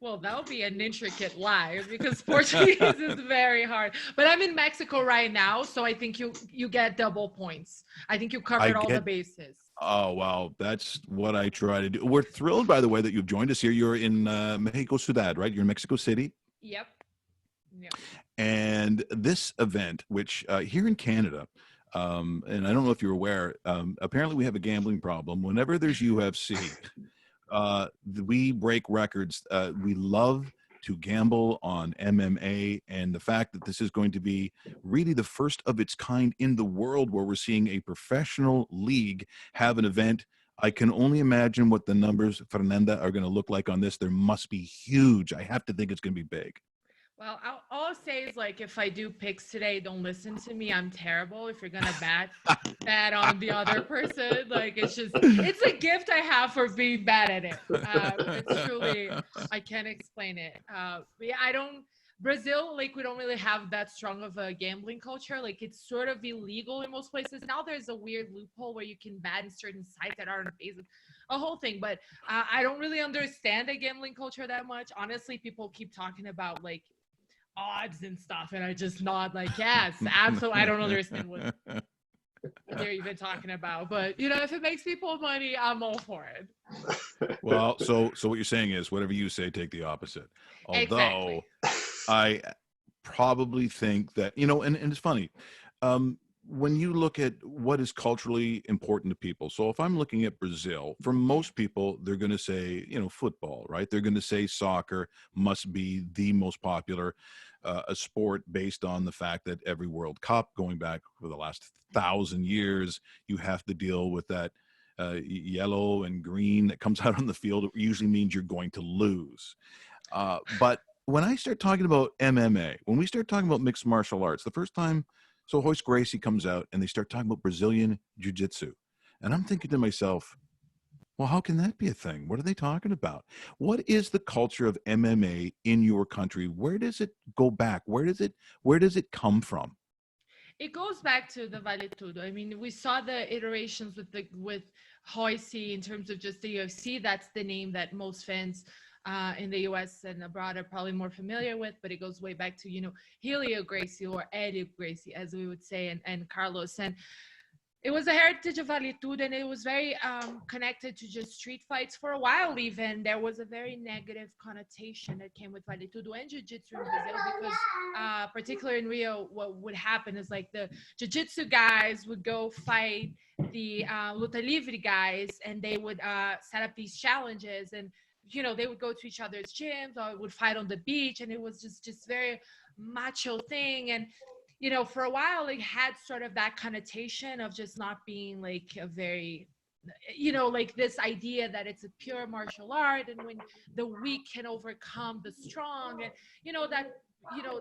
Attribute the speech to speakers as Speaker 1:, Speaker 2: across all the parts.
Speaker 1: Well, that would be an intricate lie because Portuguese is very hard. But I'm in Mexico right now, so I think you get double points. I think you
Speaker 2: I
Speaker 1: covered all the
Speaker 2: get.
Speaker 1: bases.
Speaker 2: Oh wow, that's what I try to do. We're thrilled, by the way, that you've joined us here. You're in Mexico Ciudad, right? You're in Mexico City.
Speaker 1: Yep. Yep.
Speaker 2: And this event, which here in Canada, and I don't know if you're aware, apparently we have a gambling problem. Whenever there's UFC, we break records. We love to gamble on MMA, and the fact that this is going to be really the first of its kind in the world where we're seeing a professional league have an event. I can only imagine what the numbers, Fernanda, are going to look like on this. There must be huge. I have to think it's going to be big.
Speaker 1: Well, all I'll say is like if I do picks today, don't listen to me. I'm terrible. If you're gonna bad on the other person, like it's a gift I have for being bad at it. It's truly I can't explain it. But yeah, I don't. Brazil, like we don't really have that strong of a gambling culture. Like it's sort of illegal in most places. Now there's a weird loophole where you can ban certain sites that aren't Facebook, a whole thing. But I don't really understand the gambling culture that much. Honestly, people keep talking about like odds and stuff, and I just nod like, yes, absolutely. I don't understand what they're even talking about, but if it makes people money, I'm all for it.
Speaker 2: Well, so what you're saying is whatever you say, take the opposite. Although
Speaker 1: Exactly.
Speaker 2: I probably think that, and it's funny. When you look at what is culturally important to people. So if I'm looking at Brazil, for most people, they're going to say, football, right? They're going to say soccer must be the most popular a sport based on the fact that every World Cup going back for the last 1,000 years, you have to deal with that yellow and green that comes out on the field. It usually means you're going to lose. But when I start talking about MMA, when we start talking about mixed martial arts, the first time, so Royce Gracie comes out and they start talking about Brazilian jiu-jitsu. And I'm thinking to myself, well, how can that be a thing? What are they talking about? What is the culture of MMA in your country? Where does it go back? Where does it come from?
Speaker 1: It goes back to the Vale Tudo. I mean, we saw the iterations with Royce in terms of just the UFC. That's the name that most fans in the US and abroad are probably more familiar with, but it goes way back to, Helio Gracie or Eddie Gracie, as we would say, and Carlos. And it was a heritage of Vale Tudo, and it was very connected to just street fights for a while. Even there was a very negative connotation that came with Vale Tudo and Jiu-Jitsu in Brazil because, particularly in Rio, what would happen is like the Jiu-Jitsu guys would go fight the Luta Livre guys, and they would set up these challenges, and they would go to each other's gyms or would fight on the beach, and it was just very macho thing. And for a while, it had sort of that connotation of just not being like a very, like this idea that it's a pure martial art, and when the weak can overcome the strong, and that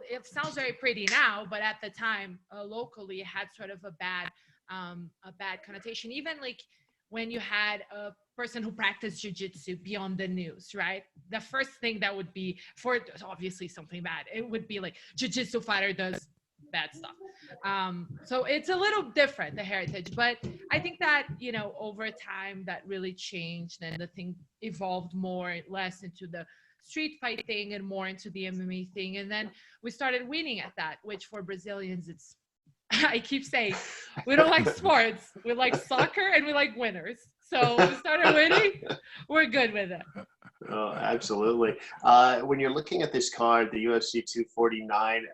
Speaker 1: it sounds very pretty now, but at the time, locally, it had sort of a bad connotation. Even like when you had a person who practiced jiu-jitsu beyond the news, right? The first thing that would be, for obviously something bad, it would be like jiu-jitsu fighter does bad stuff. So it's a little different, the heritage, but I think that over time that really changed, and the thing evolved more less into the street fight thing and more into the MMA thing, and then we started winning at that, which for Brazilians, it's I keep saying we don't like sports, we like soccer, and we like winners. So we started winning, we're good with it.
Speaker 3: Oh, absolutely. When you're looking at this card, the UFC 249,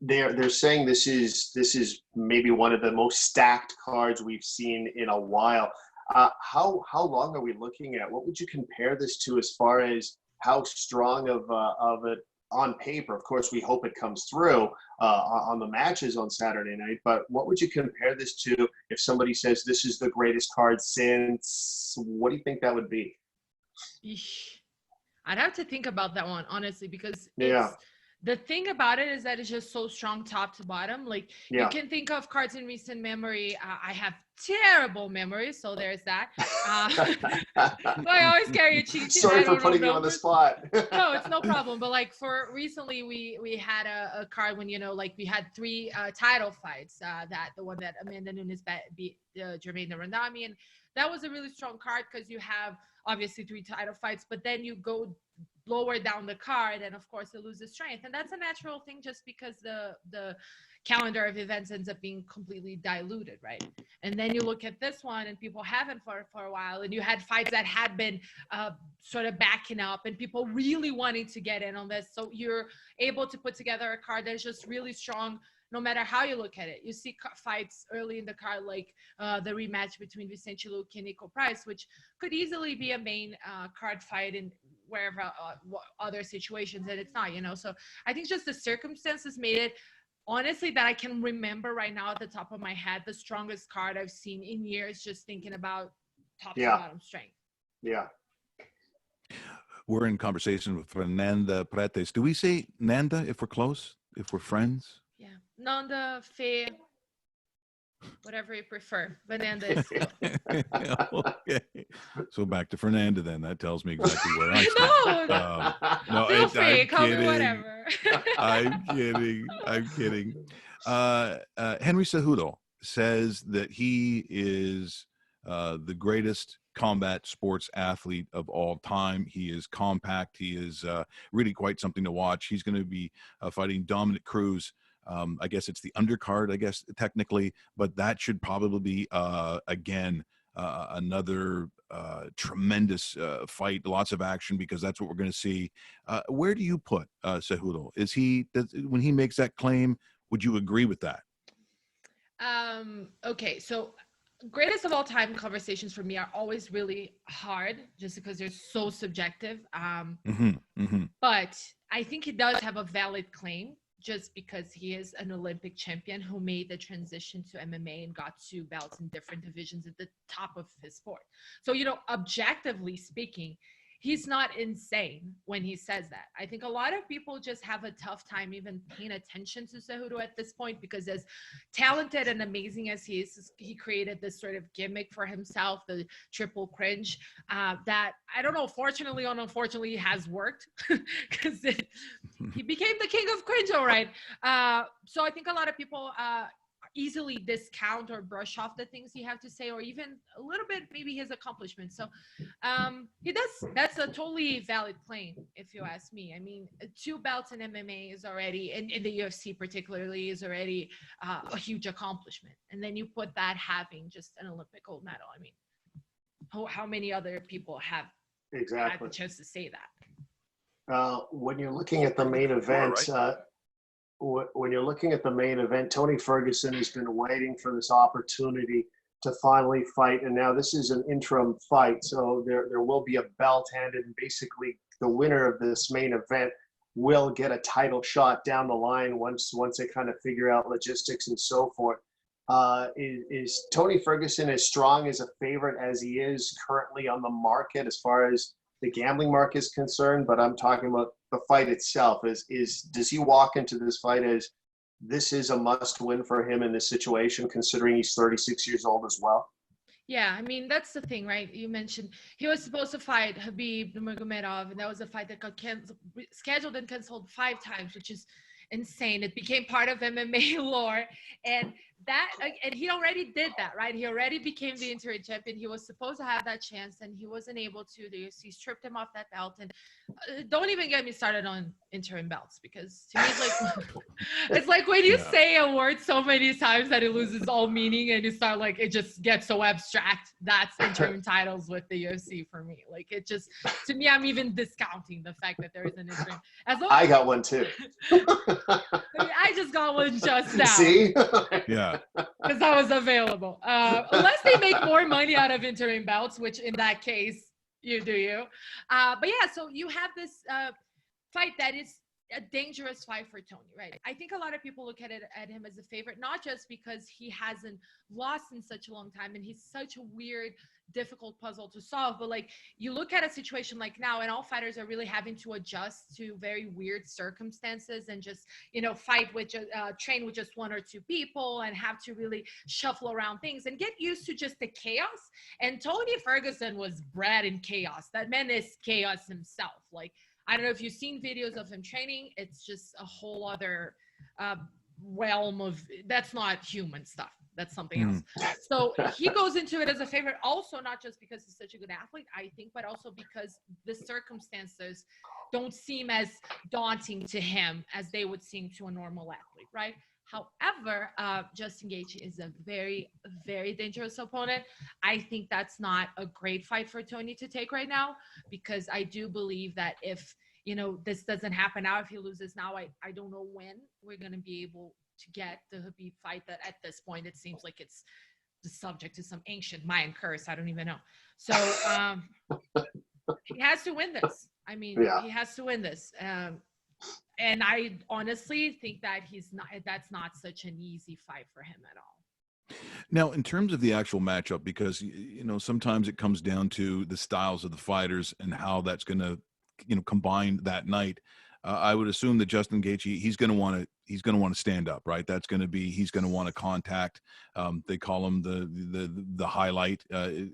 Speaker 3: they're saying this is maybe one of the most stacked cards we've seen in a while. How long are we looking at? What would you compare this to as far as how strong of it on paper? Of course, we hope it comes through on the matches on Saturday night. But what would you compare this to if somebody says this is the greatest card since? What do you think that would be?
Speaker 1: I'd have to think about that one, honestly, because
Speaker 3: Yeah.
Speaker 1: the thing about it is that it's just so strong top to bottom. Like you can think of cards in recent memory. I have terrible memory, so there's that. I always carry a cheat sheet.
Speaker 3: Sorry for putting you on the spot.
Speaker 1: No, it's no problem. But like for recently, we had a card when like we had 3 title fights. That the one that Amanda Nunes beat Jermaine Randami, and that was a really strong card because you have obviously 3 title fights, but then you go lower down the card, and of course it loses strength. And that's a natural thing just because the calendar of events ends up being completely diluted, right? And then you look at this one and people haven't for a while, and you had fights that had been sort of backing up and people really wanting to get in on this. So you're able to put together a card that is just really strong no matter how you look at it. You see fights early in the card like the rematch between Vicente Luque and Nico Price, which could easily be a main card fight in wherever other situations, and it's not, you know. So I think just the circumstances made it, honestly, that I can remember right now at the top of my head, the strongest card I've seen in years, just thinking about top to bottom strength.
Speaker 3: Yeah.
Speaker 2: We're in conversation with Fernanda Prantes. Do we say Nanda if we're close, if we're friends?
Speaker 1: Yeah. Nanda, Fe, whatever you prefer. Fernanda is cool.
Speaker 2: Okay. So back to Fernanda then. That tells me exactly where I stand.
Speaker 1: No, feel free. Call me whatever.
Speaker 2: I'm kidding. Henry Cejudo says that he is the greatest combat sports athlete of all time. He is compact. He is really quite something to watch. He's going to be fighting Dominic Cruz. I guess it's the undercard, I guess, technically, but that should probably be, again, another tremendous fight, lots of action, because that's what we're going to see. Where do you put Cejudo? When he makes that claim, would you agree with that?
Speaker 1: Okay, so greatest of all time conversations for me are always really hard just because they're so subjective. But I think he does have a valid claim just because he is an Olympic champion who made the transition to MMA and got 2 belts in different divisions at the top of his sport. So, you know, objectively speaking, he's not insane when he says that. I think a lot of people just have a tough time even paying attention to Cejudo at this point, because as talented and amazing as he is, he created this sort of gimmick for himself, the triple cringe, that I don't know, fortunately or unfortunately has worked because he became the king of cringe, all right. So I think a lot of people easily discount or brush off the things he have to say, or even a little bit maybe his accomplishments. So that's a totally valid claim if you ask me. I mean, 2 belts in MMA is already, in the UFC particularly, is already a huge accomplishment. And then you put that having just an Olympic gold medal. I mean, how many other people have had the chance to say that?
Speaker 3: When you're looking at the main event, when you're looking at the main event, Tony Ferguson has been waiting for this opportunity to finally fight, and now this is an interim fight, so there will be a belt handed, and basically the winner of this main event will get a title shot down the line once they kind of figure out logistics and so forth. Is Tony Ferguson as strong as a favorite as he is currently on the market as far as the gambling market is concerned? But I'm talking about the fight itself. Does he walk into this fight as this is a must win for him in this situation, considering he's 36 years old as well?
Speaker 1: Yeah, I mean, that's the thing, right? You mentioned he was supposed to fight Khabib Nurmagomedov, and that was a fight that got scheduled and canceled 5 times, which is insane. It became part of MMA lore, and he already did that, right? He already became the interim champion. He was supposed to have that chance, and he wasn't able to. The UFC stripped him off that belt, and don't even get me started on interim belts, because to me it's like it's like when you say a word so many times that it loses all meaning, and you start like it just gets so abstract. That's interim titles with the UFC for me. Like, it just, to me, I'm even discounting the fact that there is an interim.
Speaker 3: I got one too.
Speaker 1: I just got one just now.
Speaker 3: See?
Speaker 2: Yeah.
Speaker 1: Because I was available. Unless they make more money out of interim belts, which in that case, you do. But yeah, so you have this fight that is a dangerous fight for Tony, right? I think a lot of people look at him as a favorite, not just because he hasn't lost in such a long time and he's such a weird, difficult puzzle to solve, but like you look at a situation like now, and all fighters are really having to adjust to very weird circumstances and just, you know, fight with train with just 1 or 2 people and have to really shuffle around things and get used to just the chaos. And Tony Ferguson was bred in chaos. That man is chaos himself. Like, I don't know if you've seen videos of him training. It's just a whole other realm of, that's not human stuff. That's something else. So he goes into it as a favorite, also not just because he's such a good athlete, I think, but also because the circumstances don't seem as daunting to him as they would seem to a normal athlete, right? However, Justin Gaethje is a very, very dangerous opponent. I think that's not a great fight for Tony to take right now, because I do believe that if, this doesn't happen now, if he loses now, I don't know when we're going to be able to get the Khabib fight that at this point, it seems like it's the subject to some ancient Mayan curse. I don't even know. So he has to win this. I mean, he has to win this. And I honestly think that that's not such an easy fight for him at all.
Speaker 2: Now, in terms of the actual matchup, because, sometimes it comes down to the styles of the fighters and how that's going to, combine that night. I would assume that Justin Gaethje, he's going to want to stand up, right? He's going to want to contact. They call him the highlight.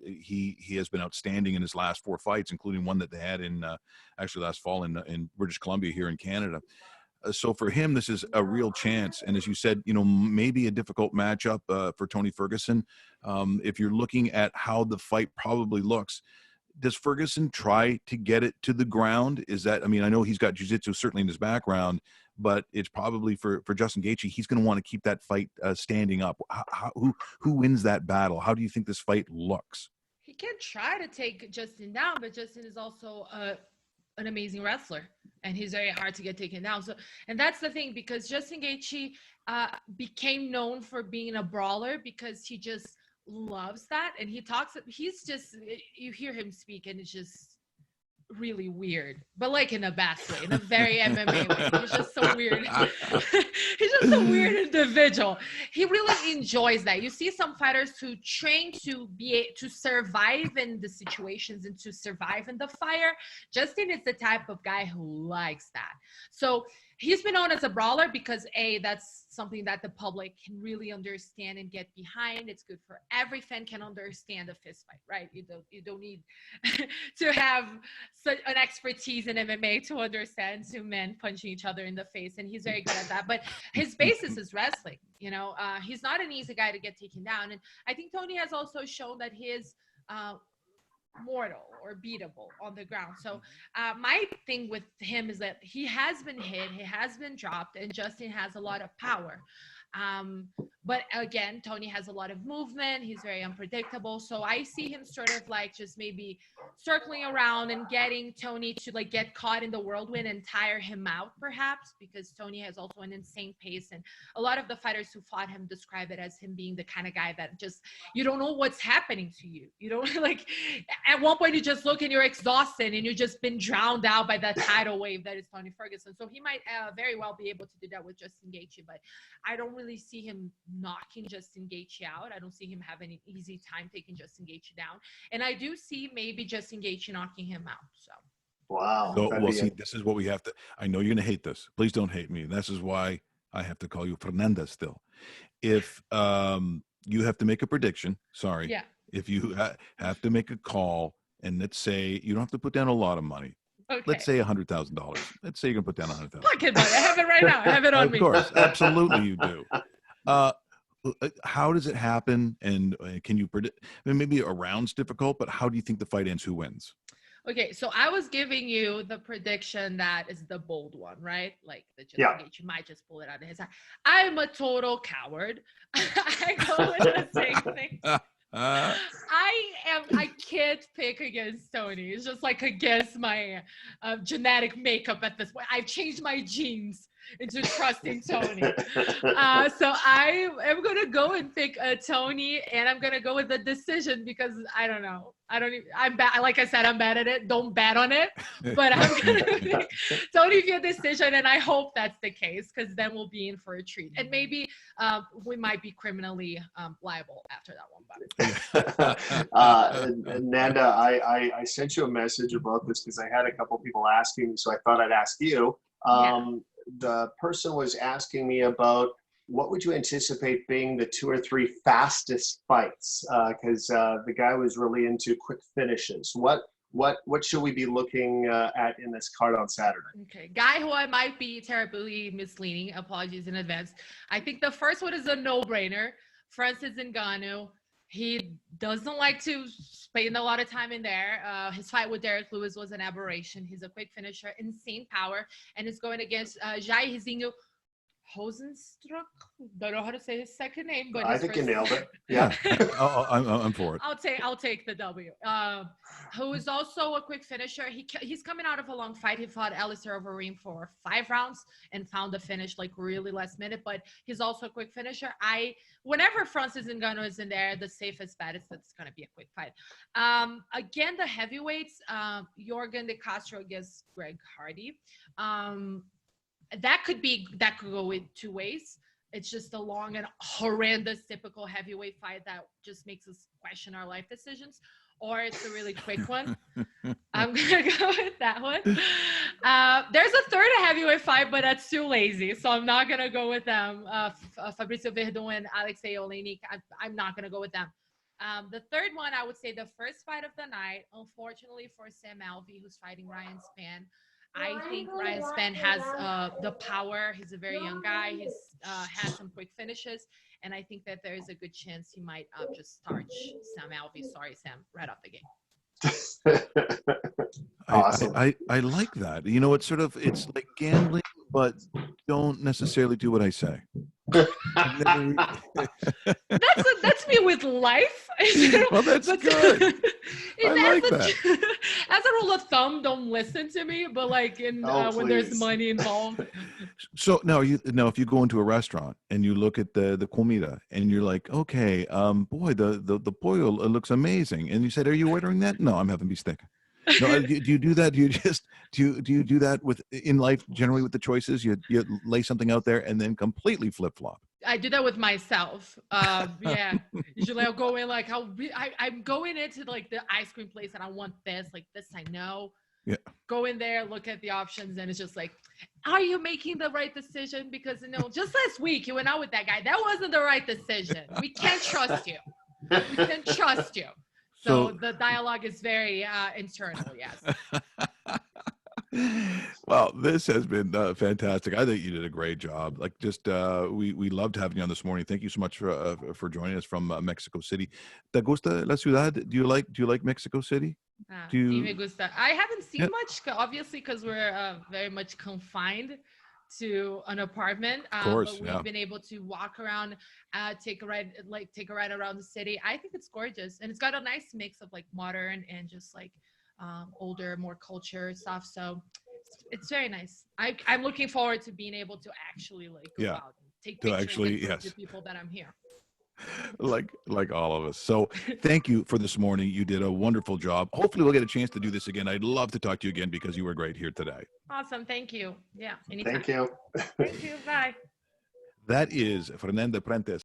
Speaker 2: He has been outstanding in his last 4 fights, including one that they had in actually last fall in British Columbia here in Canada. So for him, this is a real chance. And as you said, maybe a difficult matchup for Tony Ferguson. If you're looking at how the fight probably looks, does Ferguson try to get it to the ground? I know he's got jiu-jitsu certainly in his background, but it's probably for Justin Gaethje, he's going to want to keep that fight standing up. Who wins that battle? How do you think this fight looks?
Speaker 1: He can try to take Justin down, but Justin is also an amazing wrestler, and he's very hard to get taken down. So, and that's the thing, because Justin Gaethje became known for being a brawler because he just loves that, and you hear him speak and it's just really weird, but like in a best way, in a very MMA way. He's just so weird. He's just a weird individual. He really enjoys that. You see some fighters who train to survive in the situations and to survive in the fire. Justin is the type of guy who likes that. So he's been known as a brawler because that's something that the public can really understand and get behind. It's good for every fan can understand a fist fight, right? You don't need to have such an expertise in MMA to understand 2 men punching each other in the face, and he's very good at that. But his basis is wrestling. He's not an easy guy to get taken down, and I think Tony has also shown that he is mortal or beatable on the ground. So my thing with him is that he has been hit, he has been dropped, and Justin has a lot of power. But again, Tony has a lot of movement. He's very unpredictable. So I see him sort of like just maybe circling around and getting Tony to like get caught in the whirlwind and tire him out, perhaps, because Tony has also an insane pace. And a lot of the fighters who fought him describe it as him being the kind of guy that just, you don't know what's happening to you. You don't like, at one point you just look and you're exhausted and you've just been drowned out by that tidal wave that is Tony Ferguson. So he might very well be able to do that with Justin Gaethje, but I don't really see him knocking Justin Gaethje out. I don't see him having an easy time taking Justin Gaethje down. And I do see maybe Justin Gaethje knocking him out. So.
Speaker 3: Wow.
Speaker 2: So, well, see, this is what we have to, I know you're going to hate this. Please don't hate me. This is why I have to call you Fernanda still. If you have to make a prediction, sorry.
Speaker 1: Yeah.
Speaker 2: If you have to make a call, and let's say you don't have to put down a lot of money.
Speaker 1: Okay.
Speaker 2: Let's say $100,000. Let's say you can put down $100,000.
Speaker 1: Pocket money. I have it right now. I have it on me.
Speaker 2: Of course, absolutely you do. How does it happen? And can you predict? I mean, maybe a round's difficult, but how do you think the fight ends? Who wins?
Speaker 1: Okay, so I was giving you the prediction that is the bold one, right? Like the Justin Gaethje might just pull it out of his hat. I'm a total coward. I go with the same thing. I can't pick against Tony. It's just like against my genetic makeup at this point. I've changed my genes into trusting Tony. So I am going to go and pick Tony, and I'm going to go with the decision because I don't know. I'm bad. Like I said, I'm bad at it. Don't bet on it. But I'm going to pick Tony via decision, and I hope that's the case because then we'll be in for a treat. And maybe we might be criminally liable after that one.
Speaker 3: Nanda, I sent you a message about this because I had a couple people asking me, so I thought I'd ask you. The person was asking me about what would you anticipate being the 2 or 3 fastest fights? Because the guy was really into quick finishes. What should we be looking at in this card on Saturday?
Speaker 1: Okay, guy who I might be terribly misleading. Apologies in advance. I think the first one is a no-brainer. Francis Ngannou. He doesn't like to spend a lot of time in there. His fight with Derek Lewis was an aberration. He's a quick finisher, insane power, and is going against Jairzinho Rosenstruck. Don't know how to say his second name, but
Speaker 3: I think you nailed it. Yeah.
Speaker 2: I'm for it.
Speaker 1: I'll take the W. Who is also a quick finisher. He's coming out of a long fight. He fought Alistair Overeem for 5 rounds and found the finish like really last minute. But he's also a quick finisher. Whenever Francis Ngannou is in there, the safest bet is that it's going to be a quick fight. Again, the heavyweights, Jorgen De Castro against Greg Hardy. That could go in 2 ways. It's just a long and horrendous typical heavyweight fight that just makes us question our life decisions, or it's a really quick one. I'm gonna go with that one. There's a third heavyweight fight, but that's too lazy, so I'm not gonna go with them. Fabricio Verdun and Alexei Oleinik. I'm not gonna go with them. The third one, I would say the first fight of the night, unfortunately for Sam Alvey, who's fighting Ryan Spann. I think Ryan Spann has the power. He's a very young guy. He's has some quick finishes, and I think that there is a good chance he might just starch Sam Alvey. Sorry, Sam, right off the gate.
Speaker 3: Awesome.
Speaker 2: I like that. You know, it's like gambling, but don't necessarily do what I say.
Speaker 1: That's me with life.
Speaker 2: Well, that's good. I like that.
Speaker 1: As a rule of thumb, don't listen to me. But like when there's money involved.
Speaker 2: So now, if you go into a restaurant and you look at the comida and you're like, okay, boy, the pollo looks amazing, and you said, are you ordering that? No, I'm having bistec. No, do you do that? Do you do that in life generally with the choices? You lay something out there and then completely flip flop.
Speaker 1: I do that with myself. Yeah. Usually I'll go in like I'm going into like the ice cream place and I want this, like this I know.
Speaker 2: Yeah.
Speaker 1: Go in there, look at the options, and it's just like, are you making the right decision? Because just last week you went out with that guy. That wasn't the right decision. We can't trust you. We can't trust you. So the dialogue is very internal, yes.
Speaker 2: Well, this has been fantastic. I think you did a great job. Like, just we loved having you on this morning. Thank you so much for joining us from Mexico City. ¿Te gusta la ciudad? Do you like Mexico City?
Speaker 1: Sí, me gusta. I haven't seen much, obviously, because we're very much confined to an apartment.
Speaker 2: Of course,
Speaker 1: but we've been able to walk around, take a ride around the city. I think it's gorgeous, and it's got a nice mix of like modern and just like older, more culture stuff. So it's very nice. I'm looking forward to being able to actually like go out and take pictures with the people that I'm here.
Speaker 2: Like all of us. So thank you for this morning. You did a wonderful job. Hopefully we'll get a chance to do this again. I'd love to talk to you again because you were great here today.
Speaker 1: Awesome. Thank you. Yeah. Anytime.
Speaker 3: Thank you.
Speaker 1: Thank you. Bye.
Speaker 2: That is Fernanda Prantes.